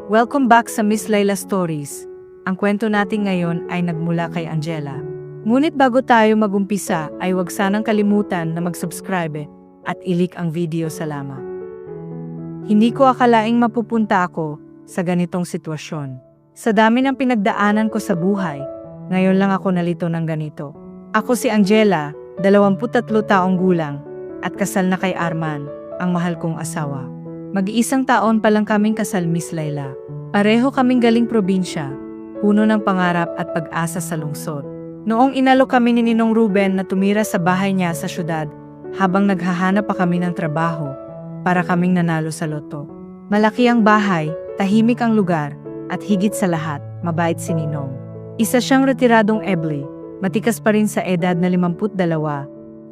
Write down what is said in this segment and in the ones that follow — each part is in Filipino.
Welcome back sa Miss Layla Stories. Ang kwento natin ngayon ay nagmula kay Angela. Ngunit bago tayo magumpisa ay huwag sanang kalimutan na mag-subscribe at i-like ang video. Salamat. Hindi ko akalaing mapupunta ako sa ganitong sitwasyon. Sa dami ng pinagdaanan ko sa buhay, ngayon lang ako nalito ng ganito. Ako si Angela, 23 taong gulang, at kasal na kay Arman, ang mahal kong asawa. Mag-iisang taon pa lang kaming kasal, Miss Layla. Pareho kaming galing probinsya, puno ng pangarap at pag-asa sa lungsod. Noong inalok kami ni Ninong Ruben na tumira sa bahay niya sa syudad, habang naghahanap pa kami ng trabaho, para kaming nanalo sa loto. Malaki ang bahay, tahimik ang lugar, at higit sa lahat, mabait si Ninong. Isa siyang retiradong ebli, matikas pa rin sa edad na 52,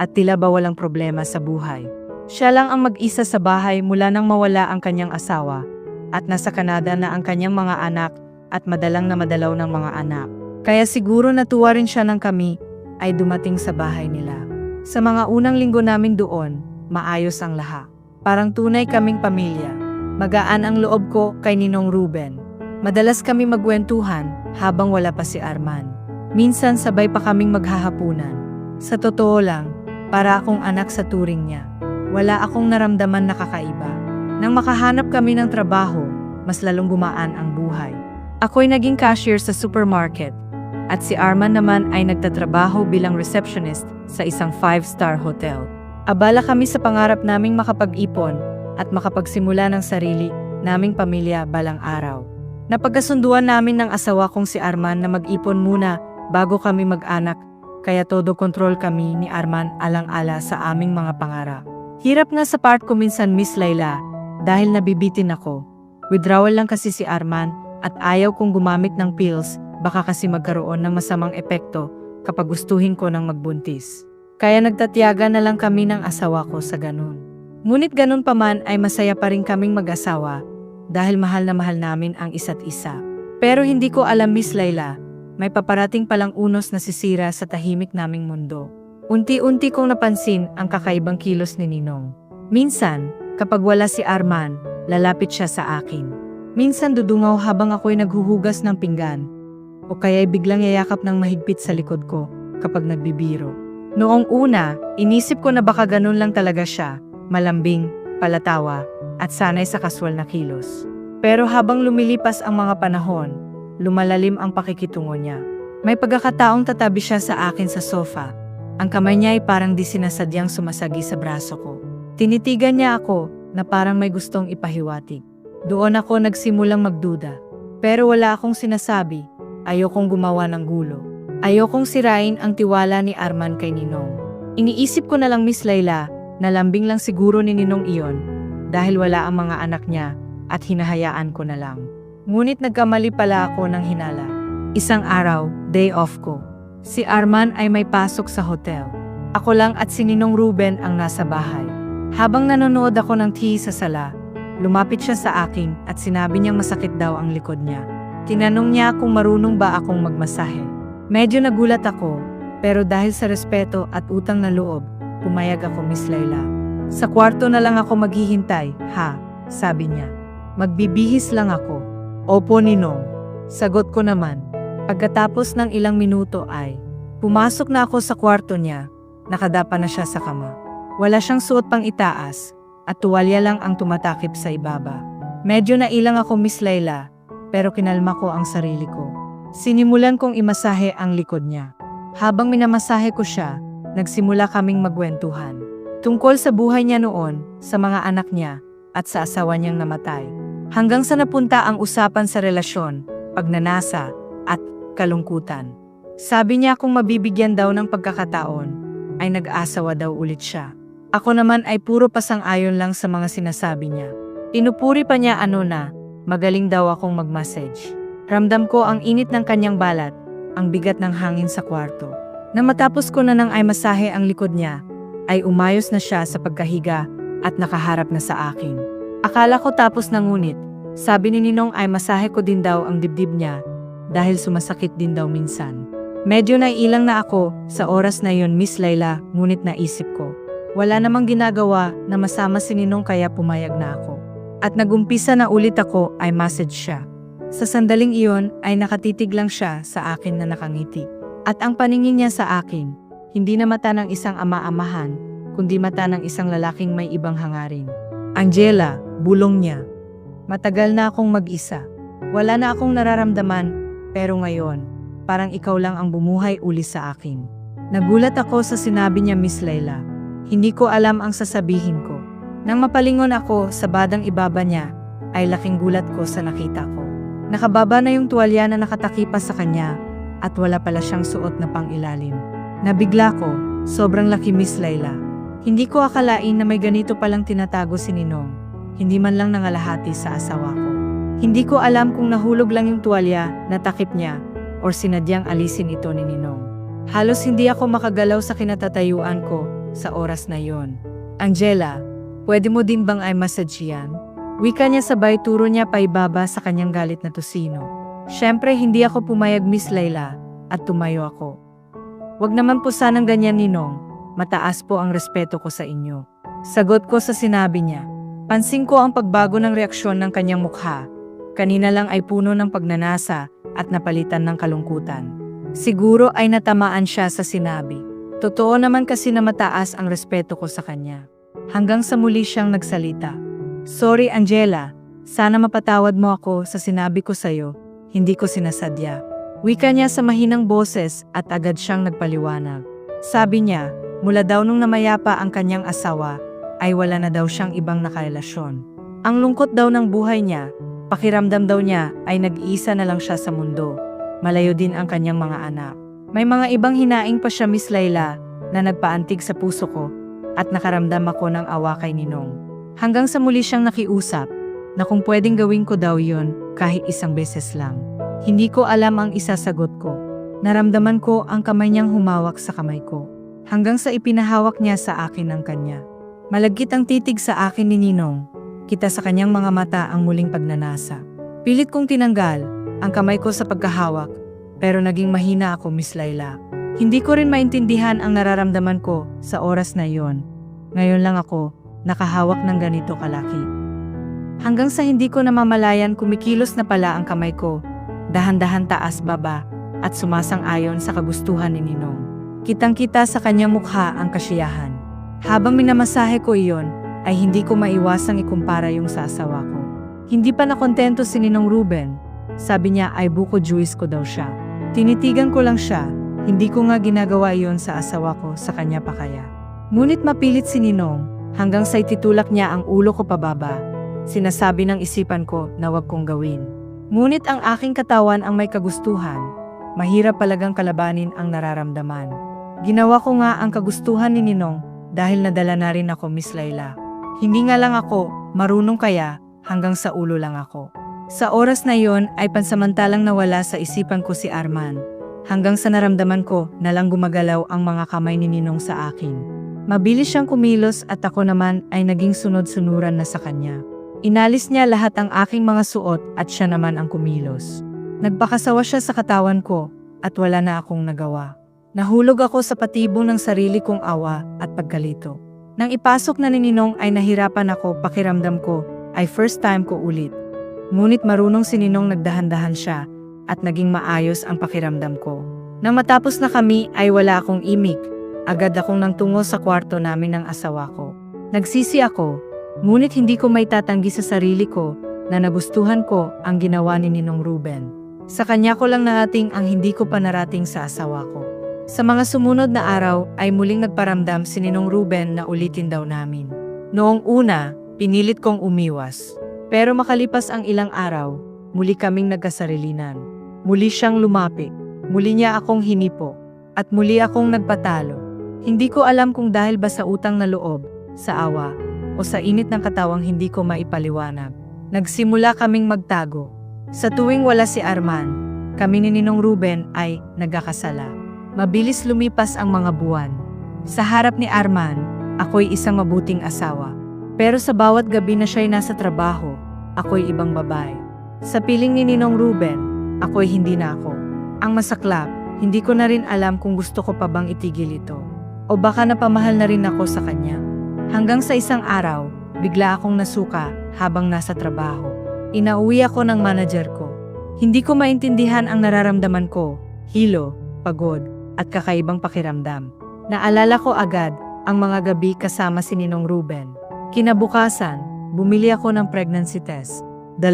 at tila ba walang problema sa buhay. Siya lang ang mag-isa sa bahay mula nang mawala ang kanyang asawa, at nasa Canada na ang kanyang mga anak at madalang na madalaw ng mga anak. Kaya siguro natuwa rin siya nang kami ay dumating sa bahay nila. Sa mga unang linggo namin doon, maayos ang lahat. Parang tunay kaming pamilya. Magaan ang loob ko kay Ninong Ruben. Madalas kami magkwentuhan habang wala pa si Arman. Minsan sabay pa kaming maghahapunan. Sa totoo lang, para akong anak sa turing niya. Wala akong naramdaman na kakaiba. Nang makahanap kami ng trabaho, mas lalong gumaan ang buhay. Ako'y naging cashier sa supermarket, at si Arman naman ay nagtatrabaho bilang receptionist sa isang 5-star hotel. Abala kami sa pangarap naming makapag-ipon at makapagsimula ng sarili naming pamilya balang araw. Napagkasunduan namin ng asawa kong si Arman na mag-ipon muna bago kami mag-anak, kaya todo kontrol kami ni Arman alang-ala sa aming mga pangarap. Hirap nga sa part ko minsan, Miss Layla, dahil nabibitin ako. Withdrawal lang kasi si Arman at ayaw kong gumamit ng pills, baka kasi magkaroon ng masamang epekto kapag gustuhin ko ng magbuntis. Kaya nagtatiyaga na lang kami ng asawa ko sa ganun. Ngunit ganun pa man ay masaya pa rin kaming mag-asawa dahil mahal na mahal namin ang isa't isa. Pero hindi ko alam, Miss Layla, may paparating palang unos na sisira sa tahimik naming mundo. Unti-unti kong napansin ang kakaibang kilos ni Ninong. Minsan, kapag wala si Arman, lalapit siya sa akin. Minsan dudungaw habang ako'y naghuhugas ng pinggan. O kaya'y biglang yayakap ng mahigpit sa likod ko kapag nagbibiro. Noong una, inisip ko na baka ganun lang talaga siya, malambing, palatawa, at sanay sa kaswal na kilos. Pero habang lumilipas ang mga panahon, lumalalim ang pakikitungo niya. May pagkakataong tatabi siya sa akin sa sofa. Ang kamay niya ay parang di sinasadyang sumasagi sa braso ko. Tinitigan niya ako na parang may gustong ipahiwatig. Doon ako nagsimulang magduda. Pero wala akong sinasabi. Ayokong gumawa ng gulo. Ayokong sirain ang tiwala ni Arman kay Ninong. Iniisip ko na lang, Miss Layla, na lambing lang siguro ni Ninong iyon dahil wala ang mga anak niya at hinahayaan ko na lang. Ngunit nagkamali pala ako ng hinala. Isang araw, day off ko. Si Arman ay may pasok sa hotel. Ako lang at si Ninong Ruben ang nasa bahay. Habang nanonood ako ng TV sa sala, lumapit siya sa akin at sinabi niyang masakit daw ang likod niya. Tinanong niya kung marunong ba akong magmasahe. Medyo nagulat ako, pero dahil sa respeto at utang na loob, pumayag ako, Miss Layla. Sa kwarto na lang ako maghihintay, ha? Sabi niya. Magbibihis lang ako. Opo, Ninong. Sagot ko naman. Pagkatapos ng ilang minuto ay, pumasok na ako sa kwarto niya, nakadapa na siya sa kama. Wala siyang suot pang itaas, at tuwalya lang ang tumatakip sa ibaba. Medyo nailang ako, Miss Layla, pero kinalma ko ang sarili ko. Sinimulan kong imasahe ang likod niya. Habang minamasahe ko siya, nagsimula kaming magkwentuhan. Tungkol sa buhay niya noon, sa mga anak niya, at sa asawa niyang namatay. Hanggang sa napunta ang usapan sa relasyon, pagnanasa, at kalungkutan. Sabi niya kung mabibigyan daw ng pagkakataon, ay nag-asawa daw ulit siya. Ako naman ay puro pasang-ayon lang sa mga sinasabi niya. Inupuri pa niya magaling daw akong mag-massage. Ramdam ko ang init ng kanyang balat, ang bigat ng hangin sa kwarto. Na matapos ko na nang ay masahe ang likod niya, ay umayos na siya sa pagkahiga at nakaharap na sa akin. Akala ko tapos na, ngunit, sabi ni Ninong ay masahe ko din daw ang dibdib niya, dahil sumasakit din daw minsan. Medyo naiilang na ako sa oras na yon, Miss Layla, ngunit naisip ko, wala namang ginagawa na masama si Ninong kaya pumayag na ako. At nagumpisa na ulit ako ay message siya. Sa sandaling iyon ay nakatitig lang siya sa akin na nakangiti. At ang paningin niya sa akin, hindi na mata ng isang ama-amahan, kundi mata ng isang lalaking may ibang hangarin. Angela, bulong niya. Matagal na akong mag-isa. Wala na akong nararamdaman, pero ngayon, parang ikaw lang ang bumuhay uli sa akin. Nagulat ako sa sinabi niya, Miss Layla. Hindi ko alam ang sasabihin ko. Nang mapalingon ako sa badang ibaba niya, ay laking gulat ko sa nakita ko. Nakababa na yung tuwalya na nakatakipa sa kanya at wala pala siyang suot na pangilalim. Nabigla ko, sobrang laki, Miss Layla. Hindi ko akalain na may ganito palang tinatago si Ninong. Hindi man lang nangalahati sa asawa ko. Hindi ko alam kung nahulog lang yung tuwalya na takip niya or sinadyang alisin ito ni Ninong. Halos hindi ako makagalaw sa kinatatayuan ko sa oras na yon. Angela, pwede mo din bang ay massage yan? Wika niya sabay turo niya paibaba sa kanyang galit na tosino. Siyempre hindi ako pumayag, Miss Layla, at tumayo ako. Wag naman po sanang ganyan, Ninong. Mataas po ang respeto ko sa inyo. Sagot ko sa sinabi niya. Pansin ko ang pagbago ng reaksyon ng kanyang mukha. Kanina lang ay puno ng pagnanasa at napalitan ng kalungkutan. Siguro ay natamaan siya sa sinabi. Totoo naman kasi na mataas ang respeto ko sa kanya. Hanggang sa muli siyang nagsalita. Sorry, Angela. Sana mapatawad mo ako sa sinabi ko sa'yo. Hindi ko sinasadya. Wika niya sa mahinang boses at agad siyang nagpaliwanag. Sabi niya, mula daw nung namayapa ang kanyang asawa, ay wala na daw siyang ibang nakarelasyon. Ang lungkot daw ng buhay niya, pakiramdam daw niya ay nag-iisa na lang siya sa mundo. Malayo din ang kanyang mga anak. May mga ibang hinaing pa siya, Miss Layla, na nagpaantig sa puso ko at nakaramdam ako ng awa kay Ninong. Hanggang sa muli siyang nakiusap na kung pwedeng gawin ko daw yun kahit isang beses lang. Hindi ko alam ang isasagot ko. Naramdaman ko ang kamay niyang humawak sa kamay ko. Hanggang sa ipinahawak niya sa akin ang kanya. Malagkit ang titig sa akin ni Ninong. Kita sa kanyang mga mata ang muling pagnanasa. Pilit kong tinanggal ang kamay ko sa pagkahawak, pero naging mahina ako, Miss Layla. Hindi ko rin maintindihan ang nararamdaman ko sa oras na iyon. Ngayon lang ako nakahawak ng ganito kalaki. Hanggang sa hindi ko namamalayan kumikilos na pala ang kamay ko, dahan-dahan taas baba at sumasang-ayon sa kagustuhan ni Ninong. Kitang-kita sa kanyang mukha ang kasiyahan. Habang minamasahe ko iyon, ay hindi ko maiwasang ikumpara yung sa asawa ko. Hindi pa nakontento si Ninong Ruben. Sabi niya ay buko juice ko daw siya. Tinitigan ko lang siya, hindi ko nga ginagawa iyon sa asawa ko, sa kanya pa kaya. Ngunit mapilit si Ninong. Hanggang sa ititulak niya ang ulo ko pababa, sinasabi ng isipan ko na wag kong gawin. Ngunit ang aking katawan ang may kagustuhan, mahirap palagang kalabanin ang nararamdaman. Ginawa ko nga ang kagustuhan ni Ninong dahil nadala na rin ako, Miss Layla. Hindi nga lang ako marunong, kaya hanggang sa ulo lang ako. Sa oras na yon ay pansamantalang nawala sa isipan ko si Arman. Hanggang sa naramdaman ko na lang gumagalaw ang mga kamay ni Ninong sa akin. Mabilis siyang kumilos at ako naman ay naging sunod-sunuran na sa kanya. Inalis niya lahat ang aking mga suot at siya naman ang kumilos. Nagpakasawa siya sa katawan ko at wala na akong nagawa. Nahulog ako sa patibong ng sarili kong awa at pagkalito. Nang ipasok na ni Ninong ay nahirapan ako, pakiramdam ko ay first time ko ulit. Ngunit marunong si Ninong, nagdahan-dahan siya at naging maayos ang pakiramdam ko. Nang matapos na kami ay wala akong imik. Agad akong nangtungo sa kwarto namin ng asawa ko. Nagsisi ako, ngunit hindi ko maitatanggi sa sarili ko na nagustuhan ko ang ginawa ni Ninong Ruben. Sa kanya ko lang narating ang hindi ko pa narating sa asawa ko. Sa mga sumunod na araw ay muling nagparamdam si Ninong Ruben na ulitin daw namin. Noong una, pinilit kong umiwas. Pero makalipas ang ilang araw, muli kaming nagkasarilinan. Muli siyang lumapit, muli niya akong hinipo, at muli akong nagpatalo. Hindi ko alam kung dahil ba sa utang na loob, sa awa, o sa init ng katawang hindi ko maipaliwanag. Nagsimula kaming magtago. Sa tuwing wala si Arman, kami ni Ninong Ruben ay nagkakasala. Mabilis lumipas ang mga buwan. Sa harap ni Arman, ako'y isang mabuting asawa. Pero sa bawat gabi na siya'y nasa trabaho, ako'y ibang babae. Sa piling ni Ninong Ruben, ako'y hindi na ako. Ang masaklap, hindi ko na rin alam kung gusto ko pa bang itigil ito. O baka napamahal na rin ako sa kanya. Hanggang sa isang araw, bigla akong nasuka habang nasa trabaho. Inauwi ako ng manager ko. Hindi ko maintindihan ang nararamdaman ko, hilo, pagod, at kakaibang pakiramdam. Naalala ko agad ang mga gabi kasama si Ninong Ruben. Kinabukasan, bumili ako ng pregnancy test. 2.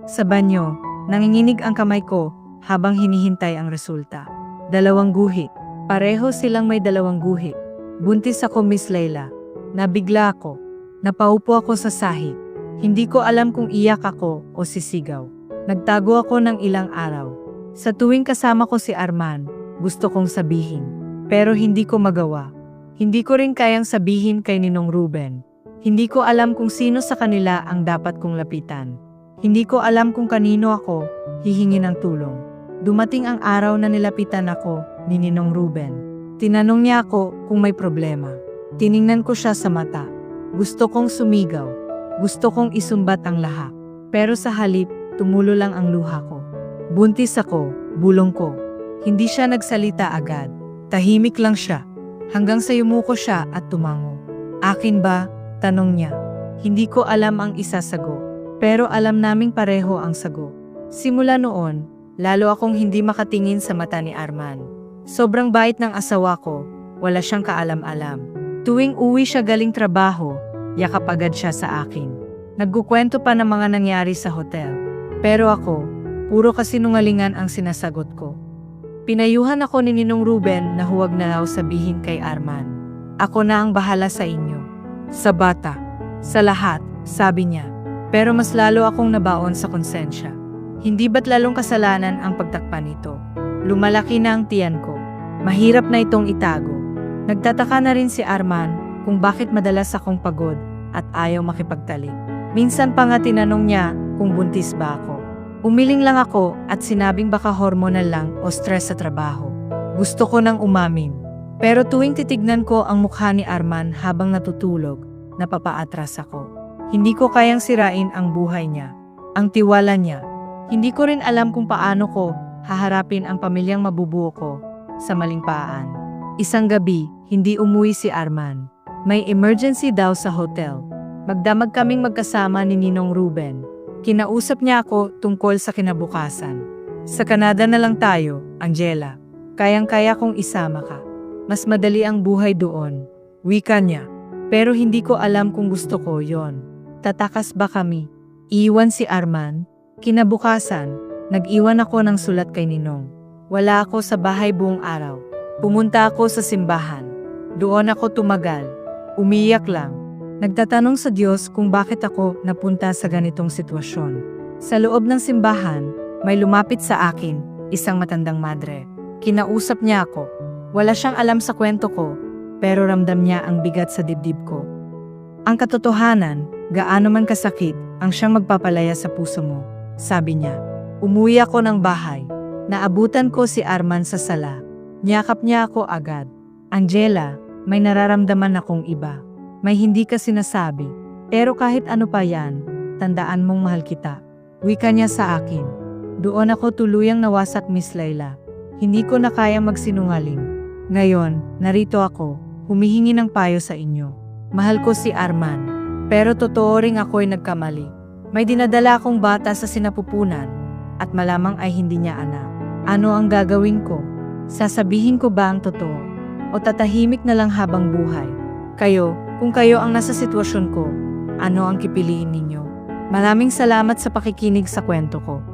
Sa banyo, nanginginig ang kamay ko habang hinihintay ang resulta. 2 guhit. Pareho silang may 2 guhit. Buntis ako, Miss Layla. Nabigla ako. Napaupo ako sa sahig. Hindi ko alam kung iyak ako o sisigaw. Nagtago ako ng ilang araw. Sa tuwing kasama ko si Arman, gusto kong sabihin. Pero hindi ko magawa. Hindi ko rin kayang sabihin kay Ninong Ruben. Hindi ko alam kung sino sa kanila ang dapat kong lapitan. Hindi ko alam kung kanino ako hihingi ng tulong. Dumating ang araw na nilapitan ako ni Ninong Ruben. Tinanong niya ako kung may problema. Tiningnan ko siya sa mata. Gusto kong sumigaw. Gusto kong isumbat ang lahat. Pero sa halip, tumulo lang ang luha ko. Buntis ako, bulong ko. Hindi siya nagsalita agad. Tahimik lang siya. Hanggang sa yumuko siya at tumango. Akin ba? Tanong niya. Hindi ko alam ang isasagot. Pero alam naming pareho ang sagot. Simula noon, lalo akong hindi makatingin sa mata ni Arman. Sobrang bait ng asawa ko, wala siyang kaalam-alam. Tuwing uwi siya galing trabaho, yakap agad siya sa akin. Nagkukwento pa ng mga nangyari sa hotel. Pero ako, puro kasinungalingan ang sinasagot ko. Pinayuhan ako ni Ninong Ruben na huwag na raw sabihin kay Arman. Ako na ang bahala sa inyo. Sa bata. Sa lahat, sabi niya. Pero mas lalo akong nabaon sa konsensya. Hindi ba't lalong kasalanan ang pagtakpan nito? Lumalaki na ang tiyan ko. Mahirap na itong itago. Nagtataka na rin si Arman kung bakit madalas akong pagod at ayaw makipagtalik. Minsan pa nga tinanong niya kung buntis ba ako. Umiling lang ako at sinabing baka hormonal lang o stress sa trabaho. Gusto ko nang umamin. Pero tuwing titignan ko ang mukha ni Arman habang natutulog, napapaatras ako. Hindi ko kayang sirain ang buhay niya, ang tiwala niya. Hindi ko rin alam kung paano ko haharapin ang pamilyang mabubuo ko sa malimpaan. Isang gabi, hindi umuwi si Arman. May emergency daw sa hotel. Magdamag kaming magkasama ni Ninong Ruben. Kinausap niya ako tungkol sa kinabukasan. Sa Canada na lang tayo, Angela. Kayang-kaya kong isama ka. Mas madali ang buhay doon. Wika niya. Pero hindi ko alam kung gusto ko yon. Tatakas ba kami? Iwan si Arman. Kinabukasan, nag-iwan ako ng sulat kay Ninong. Wala ako sa bahay buong araw. Pumunta ako sa simbahan. Doon ako tumagal. Umiyak lang. Nagtatanong sa Diyos kung bakit ako napunta sa ganitong sitwasyon. Sa loob ng simbahan, may lumapit sa akin, isang matandang madre. Kinausap niya ako. Wala siyang alam sa kwento ko, pero ramdam niya ang bigat sa dibdib ko. Ang katotohanan, gaano man kasakit, ang siyang magpapalaya sa puso mo, sabi niya. Umuwi ako ng bahay. Naabutan ko si Arman sa sala. Niyakap niya ako agad. Angela, may nararamdaman akong iba. May hindi ka sinasabi. Pero kahit ano pa yan, tandaan mong mahal kita. Wika niya sa akin. Doon ako tuluyang nawasak, Miss Layla. Hindi ko na kaya magsinungaling. Ngayon, narito ako, humihingi ng payo sa inyo. Mahal ko si Arman. Pero totoo ring ako'y nagkamali. May dinadala akong bata sa sinapupunan at malamang ay hindi niya anak. Ano ang gagawin ko? Sasabihin ko ba ang totoo? O tatahimik na lang habang buhay? Kayo, kung kayo ang nasa sitwasyon ko, ano ang kipiliin ninyo? Maraming salamat sa pakikinig sa kwento ko.